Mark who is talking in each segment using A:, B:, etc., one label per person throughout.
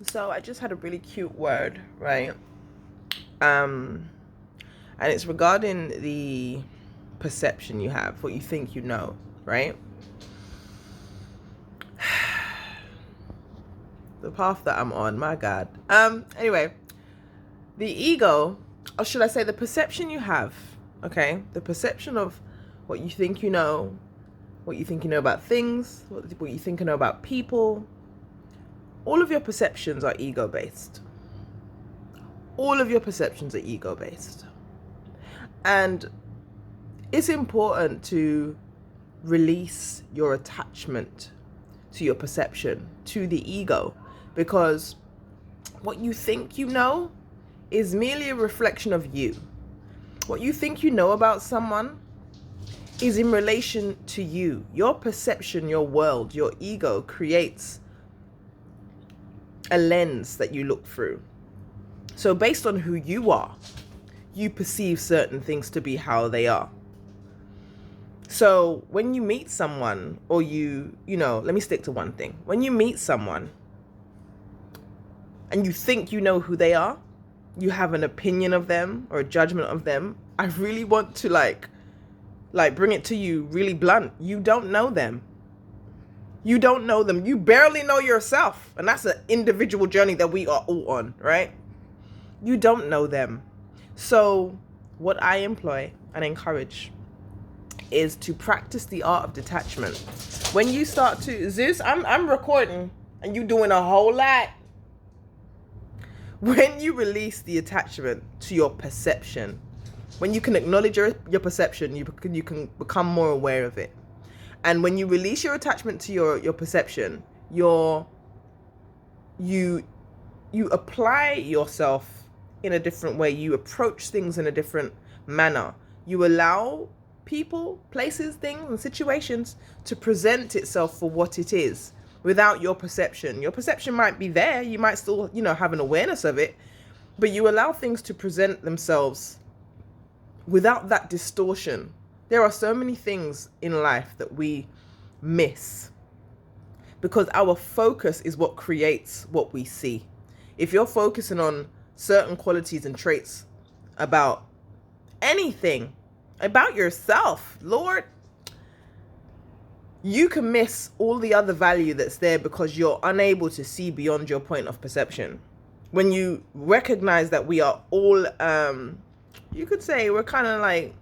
A: So I just had a really cute word, right? And it's regarding the perception you have, what you think you know, right? The path that I'm on, my God. Anyway, the ego, or should I say the perception you have, okay? The perception of what you think you know, what you think you know about things, what you think you know about people. All of your perceptions are ego-based. All of your perceptions are ego-based. And it's important to release your attachment to your perception, to the ego, because what you think you know is merely a reflection of you. What you think you know about someone is in relation to you. Your perception, your world, your ego creates a lens that you look through. So based on who you are, you perceive certain things to be how they are. So when you meet someone, or let me stick to one thing. When you meet someone and you think you know who they are, you have an opinion of them or a judgment of them, I really want to like bring it to you really blunt. You don't know them. You don't know them. You barely know yourself. And that's an individual journey that we are all on, right? You don't know them. So what I employ and encourage is to practice the art of detachment. When you start to, Zeus, I'm recording and you doing a whole lot. When you release the attachment to your perception, when you can acknowledge your perception, you can become more aware of it. And when you release your attachment to your perception, you apply yourself in a different way. You approach things in a different manner. You allow people, places, things, and situations to present itself for what it is without your perception. Your perception might be there. You might still, have an awareness of it, but you allow things to present themselves without that distortion. There are so many things in life that we miss because our focus is what creates what we see. If you're focusing on certain qualities and traits about anything, about yourself, Lord, you can miss all the other value that's there because you're unable to see beyond your point of perception. When you recognize that we are all, you could say we're kind of like,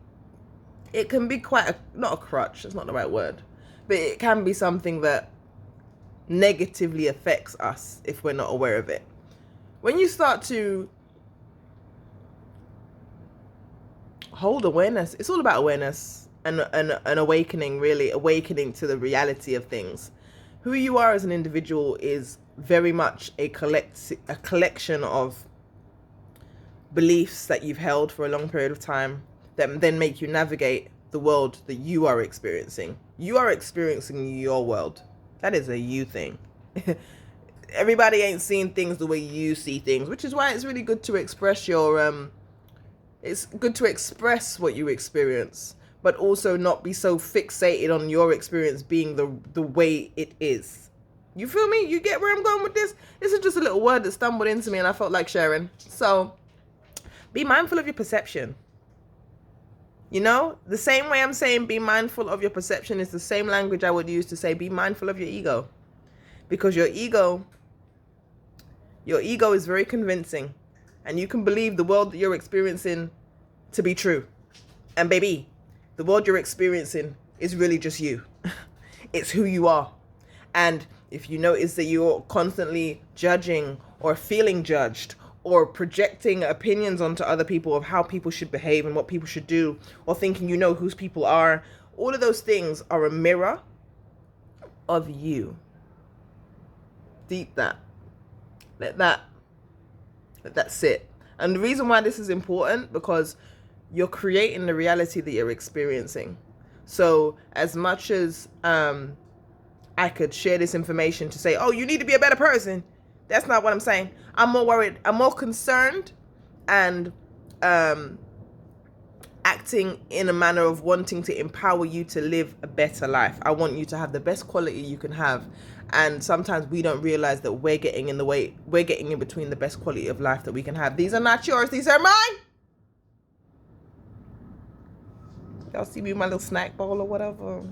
A: it can be quite not a crutch, it's not the right word, but it can be something that negatively affects us if we're not aware of it. When you start to hold awareness, it's all about awareness and an awakening, really awakening to the reality of things. Who you are as an individual is very much a collection of beliefs that you've held for a long period of time that then make you navigate the world that you are experiencing. You are experiencing your world. That is a you thing. Everybody ain't seeing things the way you see things, which is why it's really good to express it's good to express what you experience, but also not be so fixated on your experience being the way it is. You feel me? You get where I'm going with this? This is just a little word that stumbled into me and I felt like sharing. So be mindful of your perception. The same way I'm saying be mindful of your perception is the same language I would use to say be mindful of your ego. Because your ego is very convincing. And you can believe the world that you're experiencing to be true. And baby, the world you're experiencing is really just you. It's who you are. And if you notice that you're constantly judging or feeling judged or projecting opinions onto other people of how people should behave and what people should do, or thinking you know whose people are, all of those things are a mirror of you. Deep that. Let that sit. And the reason why this is important, because you're creating the reality that you're experiencing. So as much as I could share this information to say, oh, you need to be a better person, that's not what I'm saying. I'm more worried. I'm more concerned and acting in a manner of wanting to empower you to live a better life. I want you to have the best quality you can have And sometimes we don't realize that we're getting in the way, we're getting in between the best quality of life that we can have. These are not yours, these are mine. Y'all see me with my little snack bowl or whatever?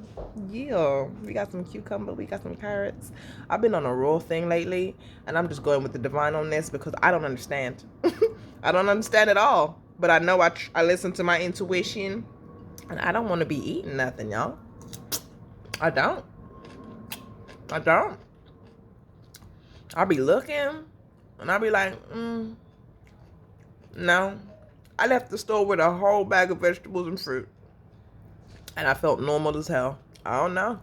A: Yeah, we got some cucumber, we got some carrots. I've been on a raw thing lately, and I'm just going with the divine on this because I don't understand. I don't understand at all. But I know I listen to my intuition, and I don't want to be eating nothing, y'all. I don't. I'll be looking, and I'll be like, no. I left the store with a whole bag of vegetables and fruit. And I felt normal as hell. I don't know.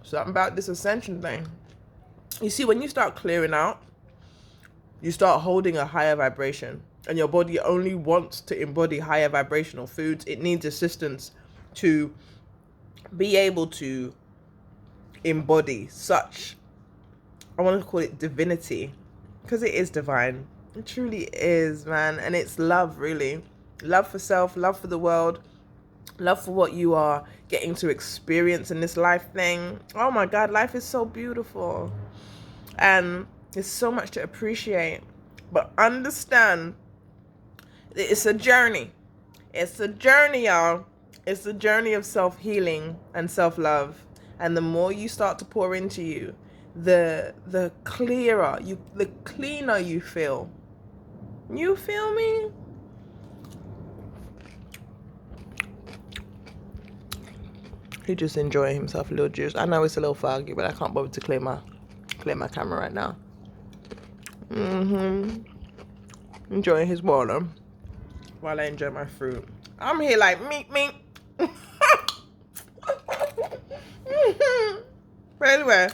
A: Something about this ascension thing. You see, when you start clearing out, you start holding a higher vibration. And your body only wants to embody higher vibrational foods. It needs assistance to be able to embody such, I want to call it divinity. Because it is divine. It truly is, man. And it's love, really. Love for self, love for the world, love for what you are getting to experience in this life thing. Oh my God, life is so beautiful. And there's so much to appreciate. But understand, it's a journey. It's a journey, y'all. It's a journey of self-healing and self-love. And the more you start to pour into you, the clearer, the cleaner you feel. You feel me? He's just enjoying himself a little juice. I know it's a little foggy, but I can't bother to clear my camera right now. Enjoying his water while I enjoy my fruit. I'm here like meat. But anyway.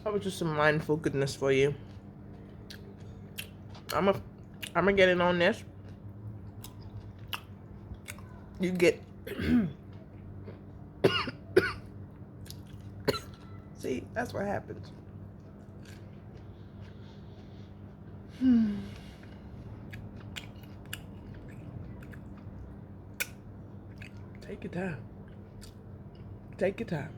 A: That was just some mindful goodness for you. I'm gonna get in on this. You get see, that's what happens. Take your time. Take your time.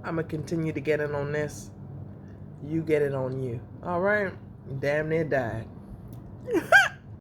A: I'm gonna continue to get in on this. You get it on you. All right? Damn near died.